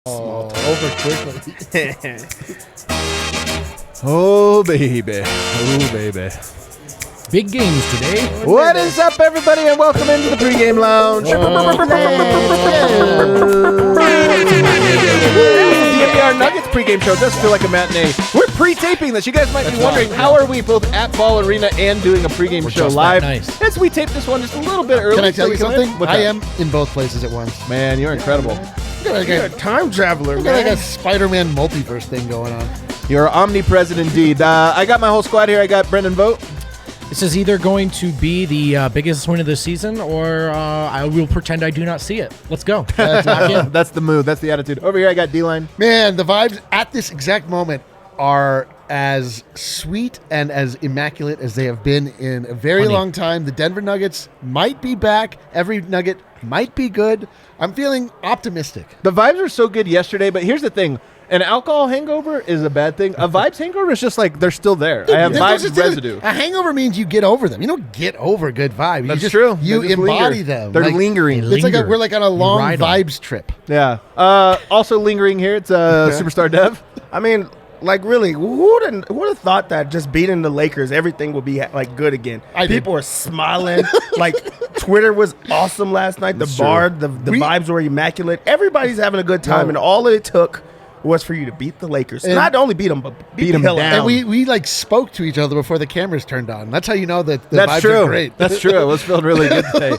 Over quickly. Oh, baby. Oh, baby. Big games today. What is up, everybody, and welcome into the pregame lounge. DNVR Nuggets pregame show. It does feel like a matinee. We're pre-taping this. You guys might be wondering, how are we both at Ball Arena and doing a pregame show live? Nice. As we tape this one just a little bit early. Can I tell you something? I am in both places at once. Man, you're incredible. You're a time traveler, man. Like a Spider-Man multiverse thing going on. You're omnipresent indeed. I got my whole squad here. I got Brendan Vogt. This is either going to be the biggest win of the season, or I will pretend I do not see it. Let's go. That's the mood. That's the attitude. Over here, I got D-line. Man, the vibes at this exact moment are as sweet and as immaculate as they have been in a very long time. The Denver Nuggets might be back. Every Nugget might be good. I'm feeling optimistic. The vibes were so good yesterday, but here's the thing. An alcohol hangover is a bad thing. A vibes hangover is just like they're still there. I have vibes residue. A hangover means you get over them. You don't get over good vibes. That's true. You embody them. They're lingering. It's like we're like on a long vibes trip. Yeah. Also lingering here, it's Superstar Dev. I mean, like really, who would have thought that just beating the Lakers, everything would be like good again? People are smiling. Like Twitter was awesome last night. The vibes were immaculate. Everybody's having a good time, and all it took was for you to beat the Lakers. And not only beat them, but beat them down. And we like spoke to each other before the cameras turned on. That's how you know that the That's vibes true. are great. That's true. It was feeling really good today.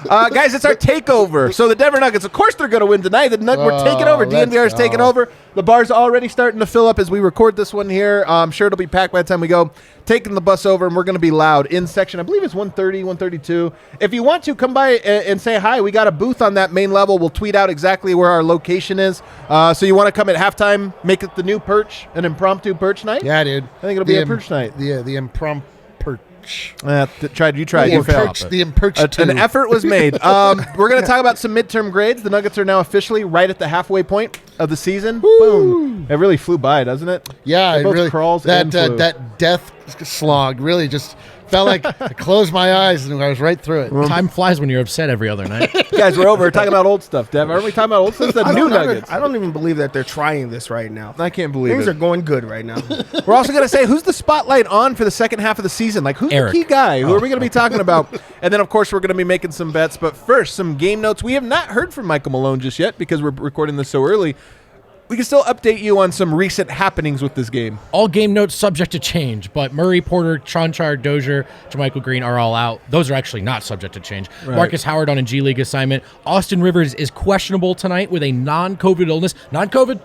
Guys, it's our takeover. So the Denver Nuggets, of course they're going to win tonight. We're taking over. DNVR is taking over. The bar's already starting to fill up as we record this one here. I'm sure it'll be packed by the time we go. Taking the bus over, and we're going to be loud in section. I believe it's 130, 132. If you want to, come by and say hi. We got a booth on that main level. We'll tweet out exactly where our location is. So you want to come at halftime, make it the new perch, an impromptu perch night? Yeah, dude. I think it'll be a perch night. The impromptu. You tried. You failed. The imperch. An effort was made. We're going to talk about some midterm grades. The Nuggets are now officially right at the halfway point of the season. Woo. Boom! It really flew by, doesn't it? Yeah, it both really crawls. That death slog really just felt like I closed my eyes and I was right through it. Time flies when you're upset every other night. Guys, we're over. We're talking about old stuff, Dev. Aren't we talking about old stuff? The new Nuggets. I don't even believe that they're trying this right now. I can't believe Things it. are going good right now. We're also going to say, who's the spotlight on for the second half of the season? Like, who's Eric. the key guy? Who are we going to be talking about? And then, of course, we're going to be making some bets. But first, some game notes. We have not heard from Michael Malone just yet because we're recording this so early. We can still update you on some recent happenings with this game. All game notes subject to change, but Murray, Porter, Chonchar, Dozier, JaMychal Green are all out. Those are actually not subject to change. Right. Marcus Howard on a G League assignment. Austin Rivers is questionable tonight with a non-COVID illness. Non-COVID.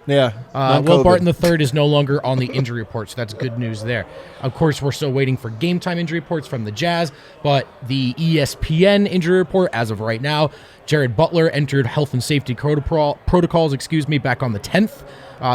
Yeah. Will Barton III is no longer on the injury report, so that's good news there. Of course, we're still waiting for game time injury reports from the Jazz, but the ESPN injury report, as of right now, Jared Butler entered health and safety protocols, back on the 10th.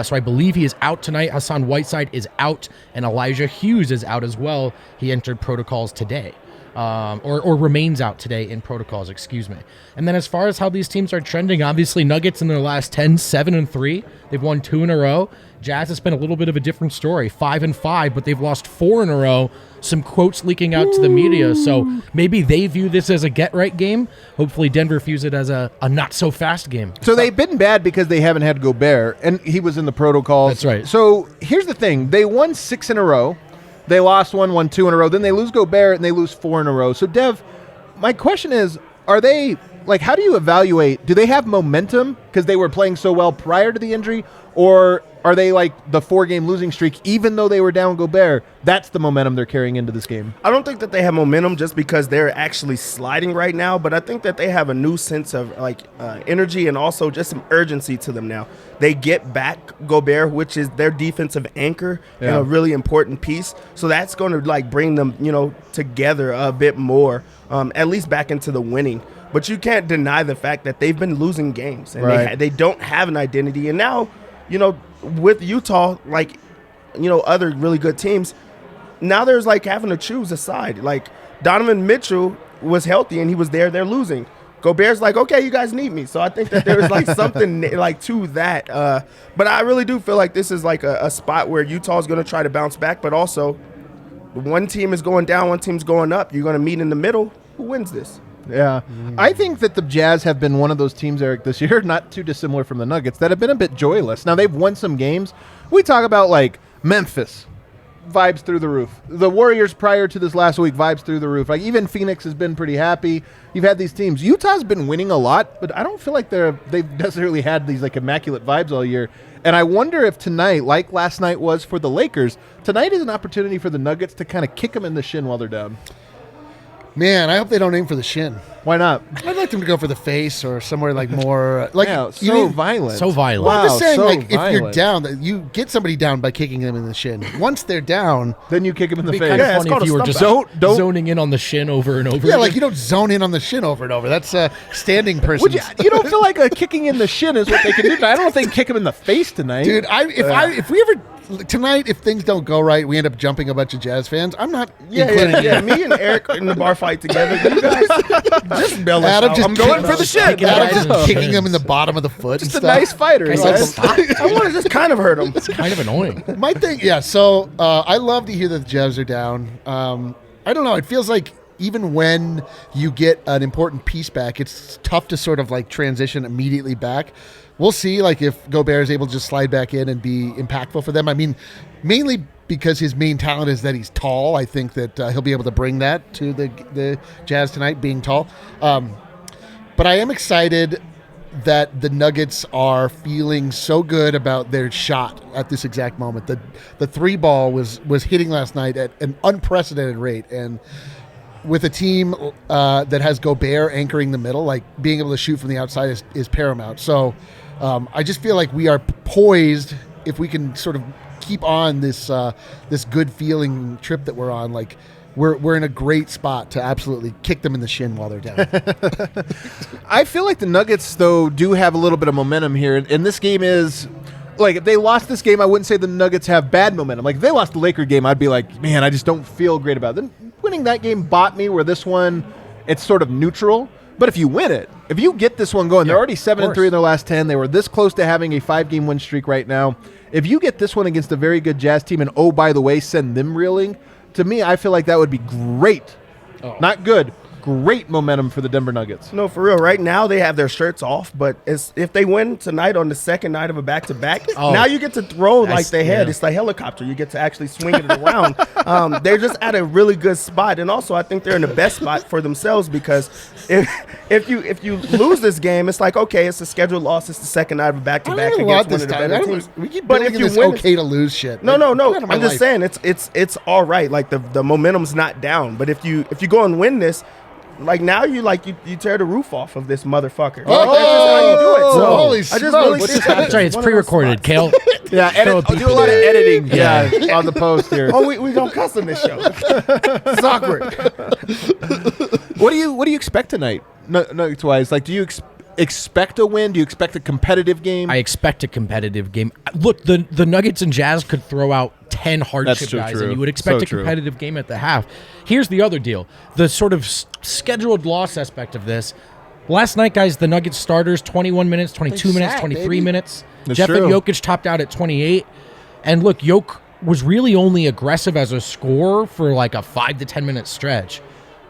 So I believe he is out tonight. Hassan Whiteside is out, and Elijah Hughes is out as well. He entered protocols today. Or remains out today in protocols, And then as far as how these teams are trending, obviously Nuggets in their last 10, 7-3. They've won 2 in a row. Jazz has been a little bit of a different story, 5-5, but they've lost 4 in a row. Some quotes leaking out to the media, so maybe they view this as a get-right game. Hopefully Denver views it as a not-so-fast game. So they've been bad because they haven't had Gobert, and he was in the protocols. That's right. So here's the thing. They won 6 in a row. They lost 1, won 2 in a row. Then they lose Gobert, and they lose 4 in a row. So, Dev, my question is, are they, like, how do you evaluate? Do they have momentum because they were playing so well prior to the injury? Or are they like the 4-game losing streak, even though they were down Gobert? That's the momentum they're carrying into this game. I don't think that they have momentum just because they're actually sliding right now, but I think that they have a new sense of energy and also just some urgency to them now. They get back Gobert, which is their defensive anchor and a really important piece. So that's going to bring them, together a bit more, at least back into the winning. But you can't deny the fact that they've been losing games and they don't have an identity. And now, with Utah, other really good teams, now there's having to choose a side. Donovan Mitchell was healthy and he was there. They're losing. Gobert's okay, you guys need me. So I think that there's something to that. But I really do feel like this is a spot where Utah's going to try to bounce back. But also, one team is going down, one team's going up. You're going to meet in the middle. Who wins this? Yeah. I think that the Jazz have been one of those teams, Eric, this year, not too dissimilar from the Nuggets, that have been a bit joyless. Now, they've won some games. We talk about, like, Memphis, vibes through the roof. The Warriors prior to this last week, vibes through the roof. Like, even Phoenix has been pretty happy. You've had these teams. Utah's been winning a lot, but I don't feel like they've necessarily had these, like, immaculate vibes all year. And I wonder if tonight, like last night was for the Lakers, tonight is an opportunity for the Nuggets to kind of kick them in the shin while they're down. Man, I hope they don't aim for the shin. Why not? I'd like them to go for the face or somewhere like more like Violent. So violent. Well, I'm just saying, so like if you're violent. down, you get somebody down by kicking them in the shin. Once they're down, Then you kick them in the It'd face. be kind Yeah, of it's funny called if a you were stump just Don't- zoning in on the shin over and over. yeah, again. like you don't zone in on the shin over and over. That's a standing person. Would you don't feel like a kicking in the shin is what they can do. I don't know if they can kick him in the face tonight. Dude, if we ever tonight, if things don't go right, we end up jumping a bunch of Jazz fans. I'm not including you. Me and Eric in the bar fight together. You guys just bellish Adam out. just I'm going kick- for the shit. Kicking Adam guys just in the kicking shins. them in the bottom of the foot. Just and a stuff. nice fighter. Guys, Yes. like, I want to just kind of hurt him. kind of annoying. My thing, yeah. So I love to hear that the Jazz are down. I don't know. It feels like even when you get an important piece back, it's tough to sort of like transition immediately back. We'll see, like if Gobert is able to just slide back in and be impactful for them. I mean, mainly because his main talent is that he's tall. I think that he'll be able to bring that to the Jazz tonight, being tall. But I am excited that the Nuggets are feeling so good about their shot at this exact moment. The three ball was hitting last night at an unprecedented rate, and with a team that has Gobert anchoring the middle, like being able to shoot from the outside is paramount. So I just feel like we are poised if we can sort of keep on this this good feeling trip that we're on. Like we're in a great spot to absolutely kick them in the shin while they're down. I feel like the Nuggets, though, do have a little bit of momentum here. And this game is, like, if they lost this game, I wouldn't say the Nuggets have bad momentum. Like, if they lost the Laker game, I'd be like, man, I just don't feel great about it. Then winning that game bought me, where this one, it's sort of neutral. But if you win it, if you get this one going, they're already 7-3 in their last 10. They were this close to having a 5-game win streak right now. If you get this one against a very good Jazz team and, oh, by the way, send them reeling, to me, I feel like that would be great. Not good. Great momentum for the Denver Nuggets. No, for real. Right now, they have their shirts off, but if they win tonight on the second night of a back-to-back, now you get to throw like the head. Yeah. It's like helicopter. You get to actually swing it around. They're just at a really good spot, and also I think they're in the best spot for themselves because if you lose this game, it's like, okay, it's a scheduled loss. It's the second night of a back-to-back I don't against know one of the better teams. We keep But building if you this win, okay to lose shit. No. Get out of my I'm just life. saying it's all right. Like the momentum's not down. But if you go and win this, like now you tear the roof off of this motherfucker. Oh! Like, that's just how you do it. So Holy I just smokes. really What's see happening? that That's right. as It's one of those pre-recorded, spots. Kale. Yeah, Throw a do a beep lot of in there. editing on the post here. Oh, we don't cuss on this show. It's awkward. What do you expect tonight, Nuggets-wise? Like, do you expect a win? Do you expect a competitive game? I expect a competitive game. Look, the Nuggets and Jazz could throw out 10 hardship so guys, true. and you would expect So a true. competitive game at the half. Here's the other deal. The sort of scheduled loss aspect of this. Last night, guys, the Nuggets starters, 21 minutes, 22 minutes, sat, 23 baby. minutes. That's Jeff and true. Jokic topped out at 28. And look, Jokic was really only aggressive as a scorer for like a 5 to 10 minute stretch.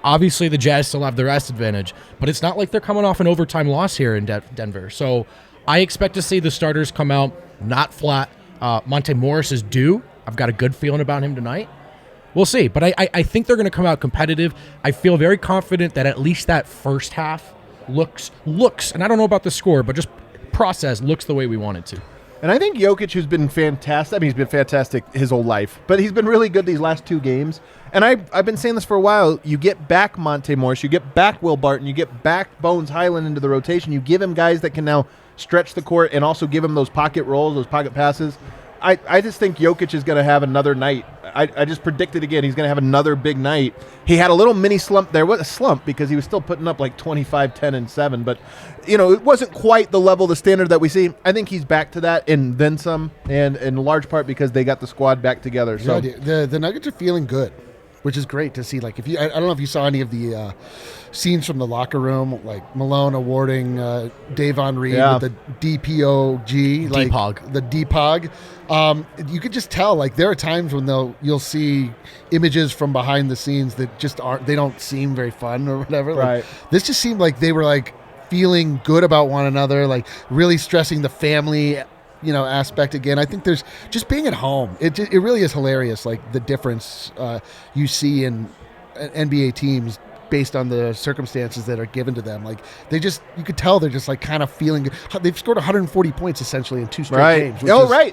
Obviously, the Jazz still have the rest advantage, but it's not like they're coming off an overtime loss here in Denver. So I expect to see the starters come out not flat. Monte Morris is due. I've got a good feeling about him tonight. We'll see, but I think they're going to come out competitive. I feel very confident that at least that first half looks, and I don't know about the score, but just process looks the way we want it to. And I think Jokic, who's been fantastic, I mean, he's been fantastic his whole life, but he's been really good these last two games. And I've been saying this for a while. You get back Monte Morris, you get back Will Barton, you get back Bones Highland into the rotation. You give him guys that can now stretch the court and also give him those pocket rolls, those pocket passes. I just think Jokic is going to have another night. I just predicted again he's going to have another big night. He had a little mini slump. There was a slump because he was still putting up like 25, 10, and 7. But, it wasn't quite the level, the standard that we see. I think he's back to that and then some, and in large part because they got the squad back together. So Yeah, the Nuggets are feeling good. which is great to see. Like, I don't know if you saw any of the scenes from the locker room, like Malone awarding Davon Reed with the DPOG, like DPOG. the DPOG. You could just tell, like, there are times when you'll see images from behind the scenes that just they don't seem very fun or whatever. Right. Like, this just seemed like they were like feeling good about one another, like really stressing the family aspect again. I think there's just being at home. It really is hilarious, like the difference you see in NBA teams based on the circumstances that are given to them. Like you could tell they're just like kind of feeling good. They've scored 140 points essentially in 2 straight games.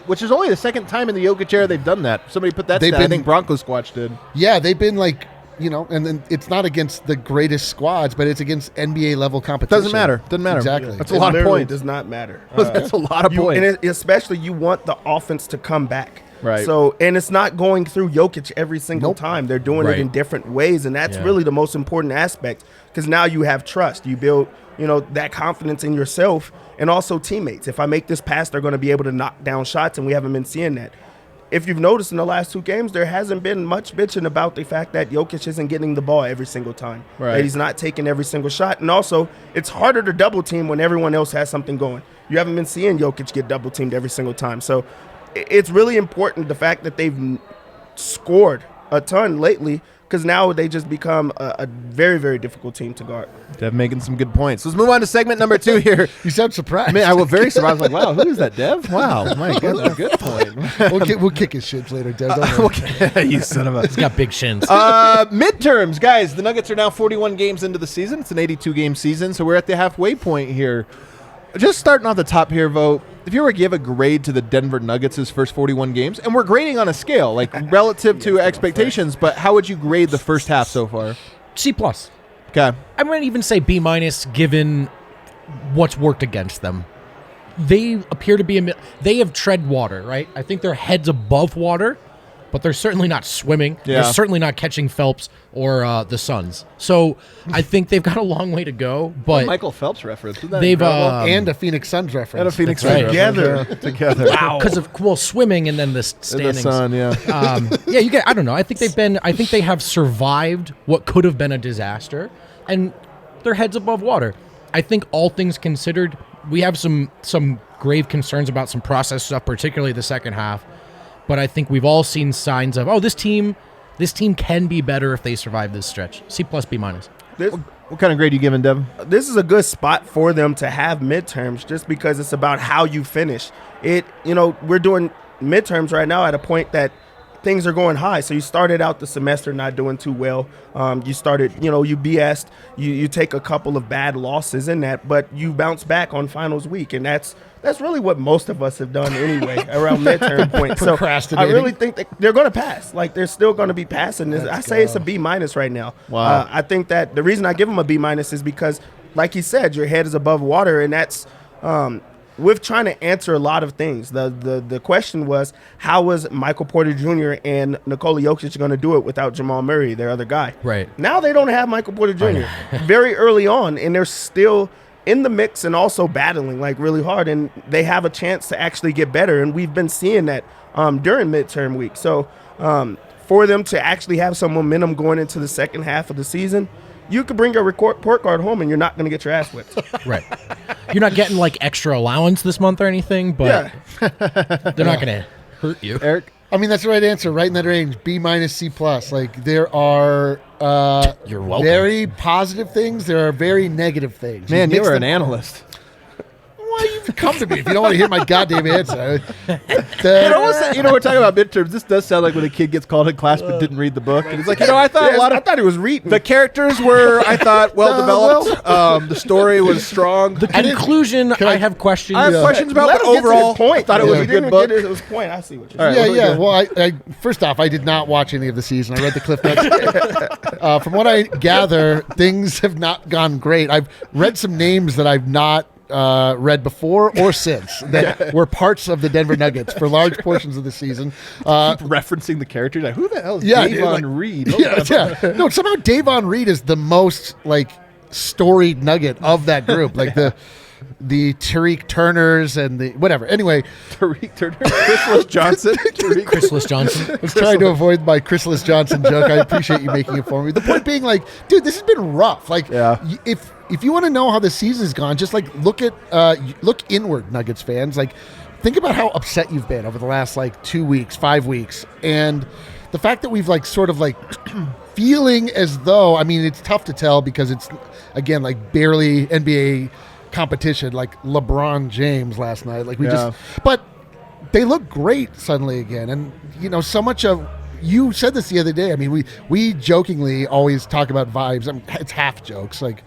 Which is only the second time in the Jokic era they've done that. Somebody put that stat. I think Broncos Squatch did. Yeah, they've been like, and then it's not against the greatest squads, but it's against NBA level competition. Doesn't matter. Exactly. That's a lot of points. Does not matter. That's a lot of points. And especially you want the offense to come back. Right. So, and it's not going through Jokic every single time. They're doing it in different ways, and that's really the most important aspect, because now you have trust. You build, that confidence in yourself and also teammates. If I make this pass, they're going to be able to knock down shots, and we haven't been seeing that. If you've noticed in the last 2 games, there hasn't been much bitching about the fact that Jokic isn't getting the ball every single time. Right. That he's not taking every single shot. And also, it's harder to double team when everyone else has something going. You haven't been seeing Jokic get double teamed every single time. So it's really important, the fact that they've scored a ton lately, because now they just become a very, very difficult team to guard. Dev making some good points. Let's move on to segment number 2 here. You sound surprised. I mean, I was very surprised. Like, wow, who is that, Dev? Wow, my God, good point. We'll kick his shins later, Dev. Don't worry. Okay, you son of a. He's got big shins. Midterms, guys. The Nuggets are now 41 games into the season. It's an 82-game season, so we're at the halfway point here. Just starting off the top here, Vogt. If you were to give a grade to the Denver Nuggets' first 41 games, and we're grading on a scale, like relative to expectations, but how would you grade the first half so far? C+. Okay. I'm going to even say B- given what's worked against them. They appear to be they have tread water, right? I think their head's above water, but they're certainly not swimming. Yeah. They're certainly not catching Phelps or the Suns. So I think they've got a long way to go. But Michael Phelps reference. Isn't that they've and a Phoenix Suns reference. and a Phoenix That's right. Suns together. wow, because of swimming and then the standings. The sun, yeah. You get. I don't know. I think they have survived what could have been a disaster, and their heads above water. I think all things considered, we have some grave concerns about some process stuff, particularly the second half. But I think we've all seen signs of, this team can be better if they survive this stretch. C+, B-. What kind of grade are you giving, Devin? This is a good spot for them to have midterms, just because it's about how you finish. We're doing midterms right now at a point that things are going high. So you started out the semester not doing too well. You started, you BS'd. You take a couple of bad losses in that, but you bounce back on finals week, and that's really what most of us have done anyway around midterm point. So I really think that they're going to pass. Like, they're still going to be passing this. I say it's a B- right now. Wow. I think that the reason I give them a B- is because, like you said, your head is above water, and that's with trying to answer a lot of things. The question was, how was Michael Porter Jr. and Nikola Jokic going to do it without Jamal Murray, their other guy? Right. Now they don't have Michael Porter Jr. very early on, and they're still in the mix and also battling like really hard, and they have a chance to actually get better, and we've been seeing that during midterm week. So for them to actually have some momentum going into the second half of the season, you could bring your report card home and you're not going to get your ass whipped. Right. You're not getting like extra allowance this month or anything, but they're not going to hurt you. Eric? I mean, that's the right answer, right in that range, B-, C+. Like, there are You're welcome. very positive things. There are very negative things. Man, you mix were an them- analyst. Well, you come to me if you don't want to hear my goddamn answer. We're talking about midterms. This does sound like when a kid gets called in class but didn't read the book. And it's like, I thought I thought it was reading. the characters were, I thought, well developed. The story was strong. The conclusion, I have questions. I have questions about, Let but him get to his overall, point. I thought it was a good book. It was point. I see what you're All right, saying. Yeah. Well, I first off, I did not watch any of the season. I read the Cliff Notes. From what I gather, things have not gone great. I've read some names that I've not read before or since that were parts of the Denver Nuggets for large portions of the season. Referencing the characters. Like, who the hell is Yeah, Davon dude, Reed? No, somehow Davon Reed is the most like storied Nugget of that group. Like the Tariq Turners and the whatever. Anyway, Tariq Turner, Chrisless Johnson. Chrisless Johnson. I was trying to avoid my Chrisless Johnson joke. I appreciate you making it for me. The point being, like, dude, this has been rough. Like, if you want to know how the season's gone, just like look inward, Nuggets fans. Like, think about how upset you've been over the last like 2 weeks, 5 weeks, and the fact that we've like sort of like feeling as though, I mean, it's tough to tell because it's, again, like barely NBA competition, like LeBron James last night. Like but they look great suddenly again. And, you know, so much of, you said this the other day. I mean, we jokingly always talk about vibes. I mean, it's half jokes, like,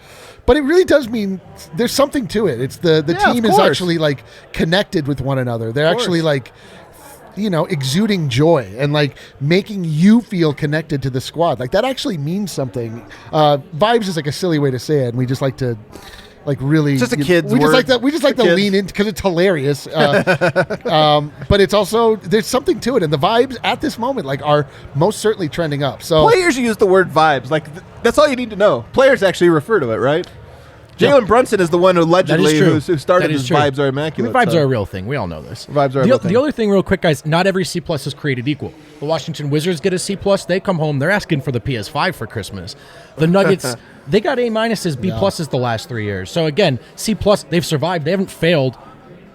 but it really does mean there's something to it. It's the team is actually like connected with one another. They're actually like, you know, exuding joy and like making you feel connected to the squad. Like that actually means something. Vibes is like a silly way to say it, and we just like to like really it's just a kid's we word. just like that. We just like to lean in because it's hilarious. But it's also, there's something to it, and the vibes at this moment like are most certainly trending up. So players use the word vibes. Like that's all you need to know. Players actually refer to it, right? Jalen Brunson is the one who allegedly who started his vibes are immaculate. I mean, vibes are a real thing. We all know this. Vibes are a real thing. The other thing, real quick, guys, not every C+ is created equal. The Washington Wizards get a C+. They come home, they're asking for the PS5 for Christmas. The Nuggets, they got A-, B+ the last 3 years. So again, C+, they've survived. They haven't failed.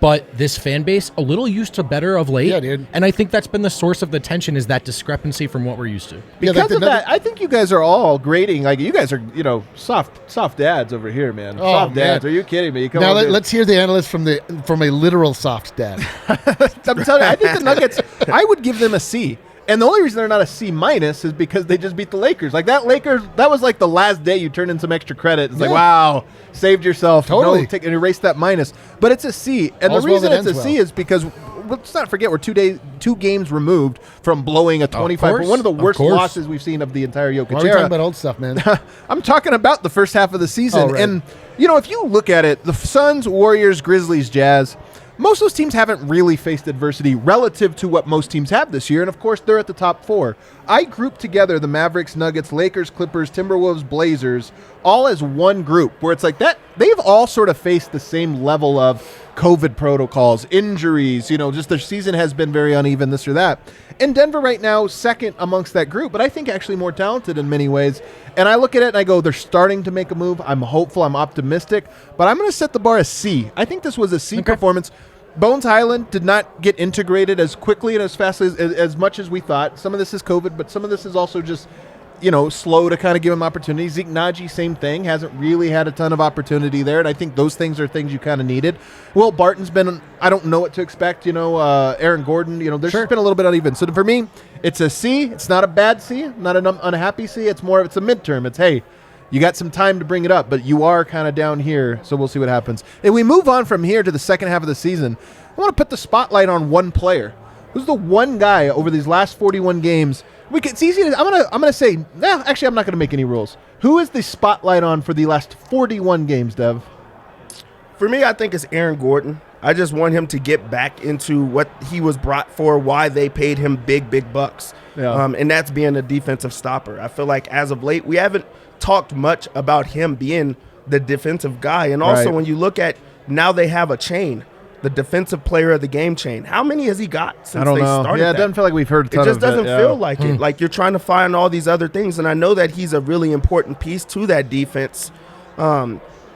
But this fan base, a little used to better of late. Yeah, dude. And I think that's been the source of the tension, is that discrepancy from what we're used to. Because of that, I think you guys are all grading. Like, you guys are, you know, soft dads over here, man. Oh, soft dads. Are you kidding me? Now let's hear the analyst from a literal soft dad. I'm telling you, I think the Nuggets, I would give them a C. And the only reason they're not a C- is because they just beat the Lakers. Like that was like the last day you turn in some extra credit. It's like, wow, saved yourself. Totally. No, and erase that minus. But it's a C. And All's the reason well it's that a ends C is because, let's not forget, we're 2 games removed from blowing a 25. One of the worst losses we've seen of the entire Jokic Why are we era. talking about old stuff, man? I'm talking about the first half of the season. Oh, right. And, you know, if you look at it, the Suns, Warriors, Grizzlies, Jazz, most of those teams haven't really faced adversity relative to what most teams have this year, and of course they're at the top 4. I grouped together the Mavericks, Nuggets, Lakers, Clippers, Timberwolves, Blazers, all as one group, where it's like that they've all sort of faced the same level of COVID protocols, injuries, you know, just their season has been very uneven, this or that. And Denver right now, second amongst that group, but I think actually more talented in many ways. And I look at it and I go, they're starting to make a move. I'm hopeful, I'm optimistic, but I'm going to set the bar as C. I think this was a C performance. Bones Highland did not get integrated as quickly and as fast as much as we thought. Some of this is COVID, but some of this is also just, you know, slow to kind of give him opportunities. Zeke Naji, same thing, hasn't really had a ton of opportunity there, and I think those things are things you kind of needed. Will Barton's been, I don't know what to expect, you know, Aaron Gordon, you know, there's just been a little bit uneven. So for me, it's a C. It's not a bad C, not an unhappy C. It's a midterm. It's, hey, you got some time to bring it up, but you are kind of down here, so we'll see what happens. And we move on from here to the second half of the season. I want to put the spotlight on one player. Who's the one guy over these last 41 games? It's easy to. I'm gonna say. Actually, I'm not gonna make any rules. Who is the spotlight on for the last 41 games, Dev? For me, I think it's Aaron Gordon. I just want him to get back into what he was brought for, why they paid him big bucks, and that's being a defensive stopper. I feel like as of late, we haven't talked much about him being the defensive guy. And also when you look at now they have a chain, the defensive player of the game chain. How many has he got since they started? Yeah, it doesn't feel like we've heard a ton of it. It just doesn't feel like it. Like you're trying to find all these other things. And I know that he's a really important piece to that defense,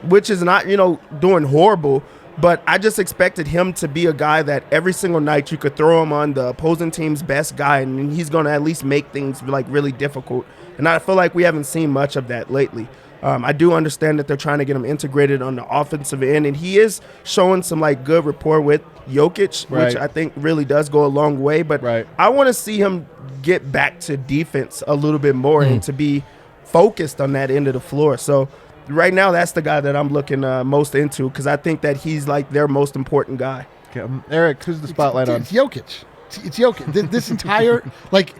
which is not, you know, doing horrible. But I just expected him to be a guy that every single night you could throw him on the opposing team's best guy, and he's going to at least make things like really difficult. And I feel like we haven't seen much of that lately. I do understand that they're trying to get him integrated on the offensive end, and he is showing some like good rapport with Jokic, which I think really does go a long way. But I want to see him get back to defense a little bit more and to be focused on that end of the floor. So right now, that's the guy that I'm looking most into because I think that he's like their most important guy. Okay, Eric, who's the spotlight on? It's Jokic. It's Jokic. This entire like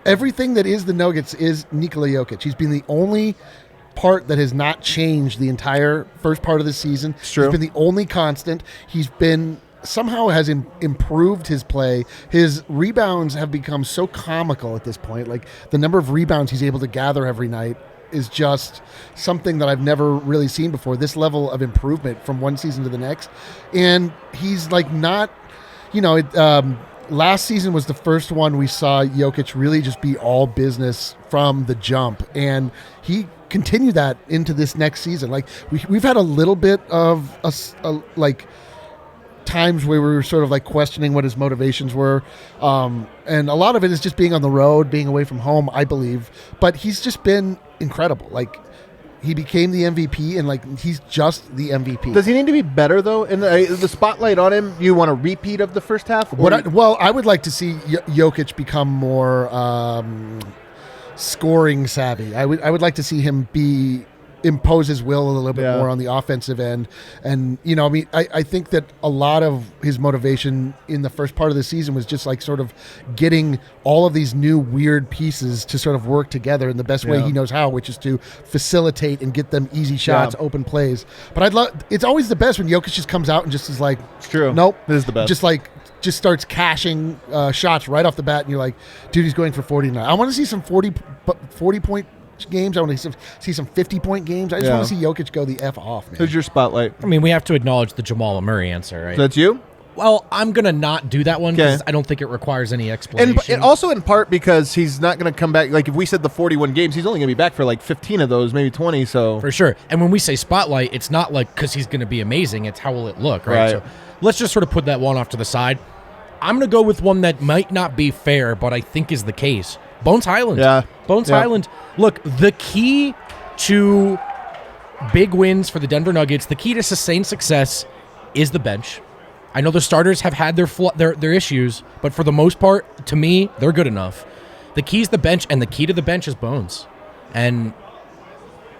everything that is the Nuggets is Nikola Jokic. He's been the only part that has not changed the entire first part of the season. It's true. He's been the only constant. He's been somehow has improved his play. His rebounds have become so comical at this point. Like the number of rebounds he's able to gather every night is just something that I've never really seen before. This level of improvement from one season to the next, and he's like not, last season was the first one we saw Jokic really just be all business from the jump, and he continued that into this next season. Like we've had a little bit of times where we were sort of like questioning what his motivations were, and a lot of it is just being on the road, being away from home, I believe. But he's just been incredible. Like he became the MVP, and like he's just the MVP. Does he need to be better though? In the spotlight on him, you want a repeat of the first half? I would like to see Jokic become more scoring savvy. I would like to see him impose his will a little bit more on the offensive end. And, I think that a lot of his motivation in the first part of the season was just like sort of getting all of these new weird pieces to sort of work together in the best way he knows how, which is to facilitate and get them easy shots, open plays. But it's always the best when Jokic just comes out and just is like, it's true. Nope. This is the best. Just starts cashing shots right off the bat, and you're like, dude, he's going for 49. I want to see some 40-point games. I want to see some 50-point games. I just want to see Jokic go the F off, man. Who's your spotlight? I mean, we have to acknowledge the Jamal Murray answer, right? So that's you? Well, I'm going to not do that one because I don't think it requires any explanation. And also in part because he's not going to come back. Like if we said the 41 games, he's only going to be back for like 15 of those, maybe 20. So for sure. And when we say spotlight, it's not like because he's going to be amazing. It's how will it look, right? So let's just sort of put that one off to the side. I'm going to go with one that might not be fair, but I think is the case. Bones Highland. Yeah. Bones Highland. Look, the key to big wins for the Denver Nuggets, the key to sustained success is the bench. I know the starters have had their issues, but for the most part, to me, they're good enough. The key is the bench, and the key to the bench is Bones. And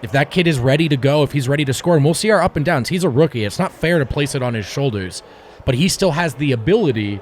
if that kid is ready to go, if he's ready to score, and we'll see our up and downs. He's a rookie. It's not fair to place it on his shoulders, but he still has the ability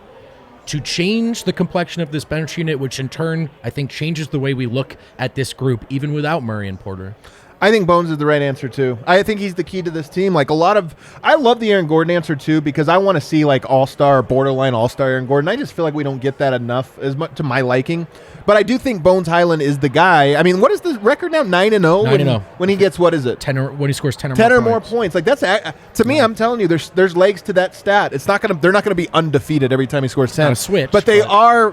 to change the complexion of this bench unit, which in turn, I think, changes the way we look at this group, even without Murray and Porter. I think Bones is the right answer, too. I think he's the key to this team. Like I love the Aaron Gordon answer, too, because I want to see like all-star, borderline all-star Aaron Gordon. I just feel like we don't get that enough as much to my liking. But I do think Bones Highland is the guy. I mean, what is the record now? 9-0? 9-0. When he gets, what is it? When he scores 10 or more points. Like that's to me, I'm telling you, there's legs to that stat. They're not gonna be undefeated every time he scores 10. Not a switch, but they are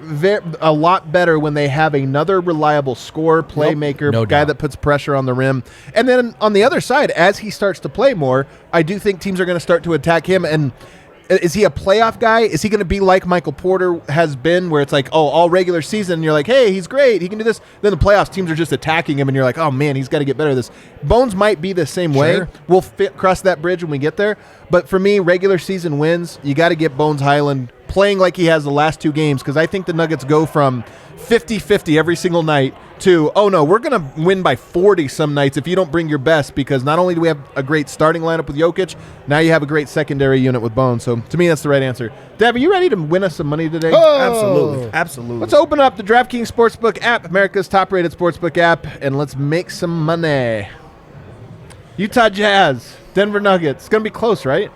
a lot better when they have another reliable scorer, playmaker, guy that puts pressure on the rim. And then on the other side, as he starts to play more, I do think teams are going to start to attack him. And is he a playoff guy? Is he going to be like Michael Porter has been, where it's like, oh, all regular season, and you're like, hey, he's great, he can do this. Then the playoffs, teams are just attacking him, and you're like, oh, man, he's got to get better at this. Bones might be the same way. We'll cross that bridge when we get there. But for me, regular season wins, you got to get Bones Highland playing like he has the last two games, because I think the Nuggets go from 50-50 every single night to, oh, no, we're going to win by 40 some nights if you don't bring your best, because not only do we have a great starting lineup with Jokic, now you have a great secondary unit with Bones. So to me, that's the right answer. Dev, are you ready to win us some money today? Oh. Absolutely. Absolutely. Let's open up the DraftKings Sportsbook app, America's top-rated sportsbook app, and let's make some money. Utah Jazz, Denver Nuggets. It's going to be close, right?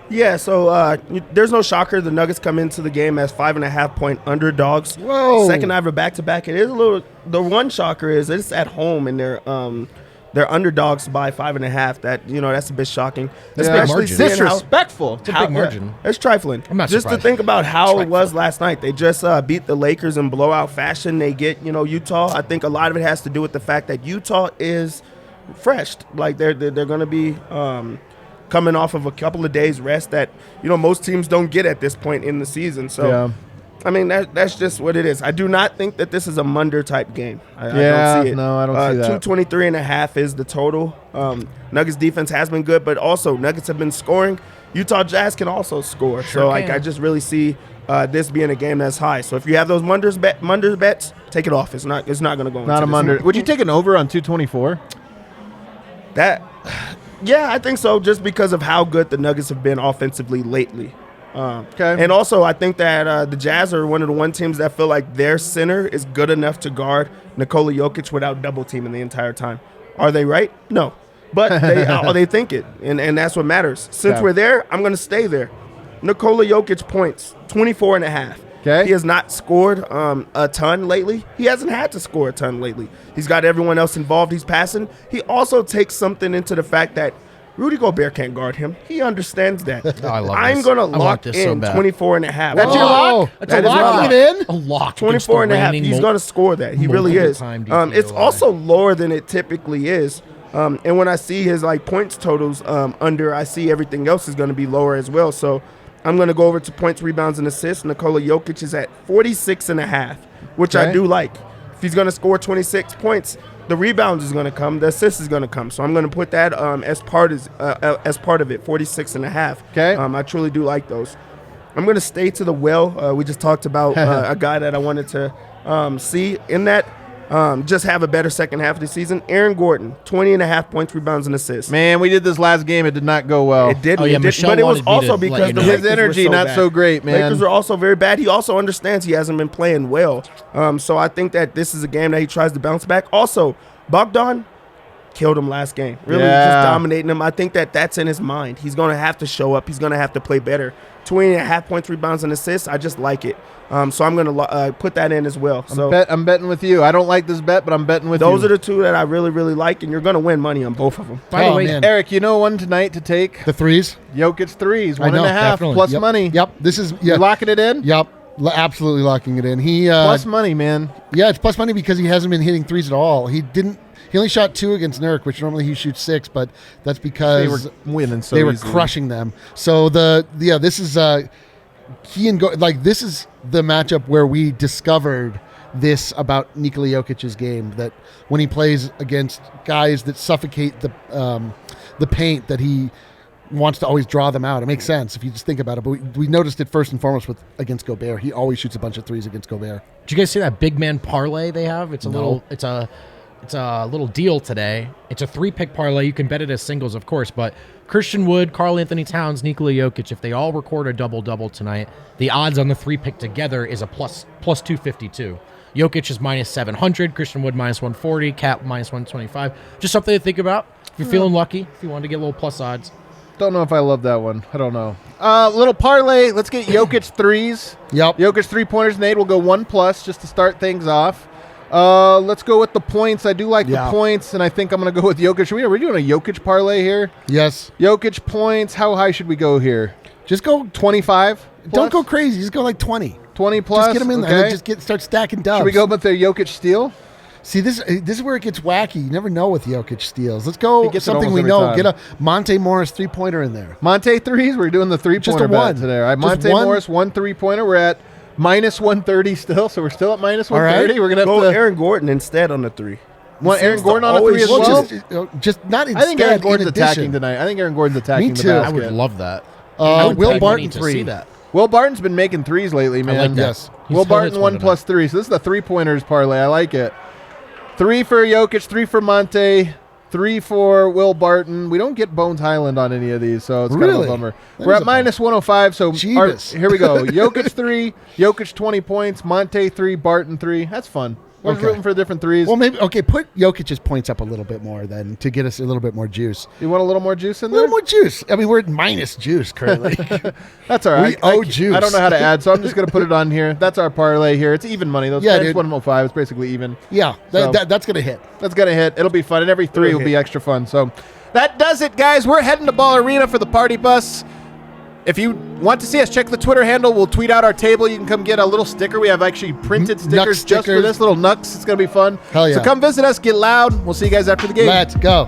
Yeah, so there's no shocker. The Nuggets come into the game as 5.5-point underdogs. Whoa. Second night of a back-to-back. It is a little. The one shocker is it's at home and they're underdogs by 5.5. That's a bit shocking. Especially seeing disrespectful. It's a big margin. It's trifling. I'm not just surprised. to think about how it was last night. They just beat the Lakers in blowout fashion. They get Utah. I think a lot of it has to do with the fact that Utah is fresh. Like they're going to be. Coming off of a couple of days rest that most teams don't get at this point in the season. So, I mean that's just what it is. I do not think that this is a Munder type game. I don't see it. No, I don't see that. 223.5 is the total. Nuggets defense has been good, but also Nuggets have been scoring. Utah Jazz can also score. So I just really see this being a game that's high. So if you have those Munder's bets, take it off. It's not going to go. Not a Munder. Would you take an over on 224? Yeah, I think so, just because of how good the Nuggets have been offensively lately. Okay. And also, I think that the Jazz are one of the one teams that feel like their center is good enough to guard Nikola Jokic without double teaming the entire time. Are they right? No. But they think it, and that's what matters. Since we're there, I'm going to stay there. Nikola Jokic points, 24.5. Okay. He has not scored a ton lately. He hasn't had to score a ton lately. He's got everyone else involved. He's passing. He also takes something into the fact that Rudy Gobert can't guard him. He understands that. Oh, I love I'm this. going to I want lock this so in bad. 24 and a half. That's your lock? That's That a is my lock. lock. It in? A lock. 24 and a half. He's going to score that. He really is. It's also lower than it typically is. And when I see his points totals under, I see everything else is going to be lower as well. So I'm going to go over to points, rebounds, and assists. Nikola Jokic is at 46 and a half, which I do like. If he's going to score 26 points, the rebounds is going to come, the assist is going to come. So I'm going to put that as part of it, 46 and a half. Okay. I truly do like those. I'm going to stay to the well. We just talked about a guy that I wanted to see in that. Just have a better second half of the season. Aaron Gordon, 20 and a half points, rebounds, and assists. Man, we did this last game. It did not go well. It didn't. Oh, yeah, it didn't. Michelle But it was wanted me also to let because you the know. His Lakers energy were so not bad. so great, man. Lakers were also very bad. He also understands he hasn't been playing well. So I think that this is a game that he tries to bounce back. Also, Bogdan killed him last game. Really just dominating him. I think that that's in his mind. He's going to have to show up. He's going to have to play better. 20 and a half points, rebounds, and assists. I just like it. So I'm going to put that in as well. So I'm betting with you. I don't like this bet, but I'm betting with you. those are the two that I really, really like, and you're going to win money on both of them. By the Oh, way, man. Eric, you know one tonight to take? The threes. Jokic threes, I know, 1.5 definitely. plus Yep. money. Yep. This is You locking it in? Yep. Absolutely locking it in. He Plus money, man. Yeah, it's plus money because he hasn't been hitting threes at all. He only shot 2 against Nurk, which normally he shoots 6, but that's because They were winning so they were easily. crushing them. So this is this is the matchup where we discovered this about Nikola Jokic's game, that when he plays against guys that suffocate the paint, that he wants to always draw them out. It makes sense if you just think about it. But we noticed it first and foremost against Gobert. He always shoots a bunch of threes against Gobert. Did you guys see that big man parlay they have? It's a little deal today. It's a 3-pick parlay. You can bet it as singles, of course, but Christian Wood, Karl Anthony Towns, Nikola Jokic, if they all record a double-double tonight, the odds on the 3-pick together is a plus 252. Jokic is minus 700, Christian Wood minus 140, Cap minus 125. Just something to think about if you're feeling lucky, if you want to get a little plus odds. Don't know if I love that one. I don't know. Little parlay. Let's get Jokic threes. Yep. Jokic 3-pointers. Nate will go 1+ just to start things off. Let's go with the points. I do like the points, and I think I'm going to go with Jokic. Are we doing a Jokic parlay here? Yes. Jokic points. How high should we go here? Just go 25? Don't go crazy. Just go like 20. 20 plus? Just get him in there. Just start stacking dubs. Should we go with the Jokic steal? See, this is where it gets wacky. You never know with Jokic steals. Let's go gets it something almost we every know. time. Get a Monte Morris 3-pointer in there. Monte threes? We're doing the 3-pointer Just a bet one. today. All right, Just Monte one. Morris, 1 3-pointer. We're at minus 130 still, so we're still at minus 130. right. We're going to Go have to... Aaron Gordon instead on the 3. Want Aaron seems Gordon to on a 3 always- as Well, well? Just not instead. I think Aaron in Gordon's addition. attacking tonight. I think Aaron Gordon's attacking Me the too. basket. I would love that. Will pay money Barton to 3. see that. Will Barton's been making threes lately, man. I like that. Yes. He Will still Barton hits 1 tonight. plus 3. So this is the 3-pointers parlay. I like it. 3 for Jokic, 3 for Monte, 3 for Will Barton. We don't get Bones Highland on any of these, so it's kind of Really? a bummer. That We're is at a bummer. minus 105, so Jeebus. here we go. Jokic 3, Jokic 20 points, Monte 3, Barton 3. That's fun. We're just Okay. rooting for different threes. Well, maybe put Jokic's points up a little bit more then to get us a little bit more juice. You want a little more juice in A there? little more juice. I mean, we're at minus juice currently. That's all right. We owe juice. I don't know how to add, so I'm just going to put it on here. That's our parlay here. It's even money. Those Yeah, minus dude. 105. It's basically even. Yeah, So- that's going to hit. That's going to hit. It'll be fun, and every 3 will be extra fun. So that does it, guys. We're heading to Ball Arena for the party bus. If you want to see us, check the Twitter handle. We'll tweet out our table. You can come get a little sticker. We have actually printed stickers just for stickers. this. Little Nucks. It's going to be fun. Hell yeah. So come visit us. Get loud. We'll see you guys after the game. Let's go.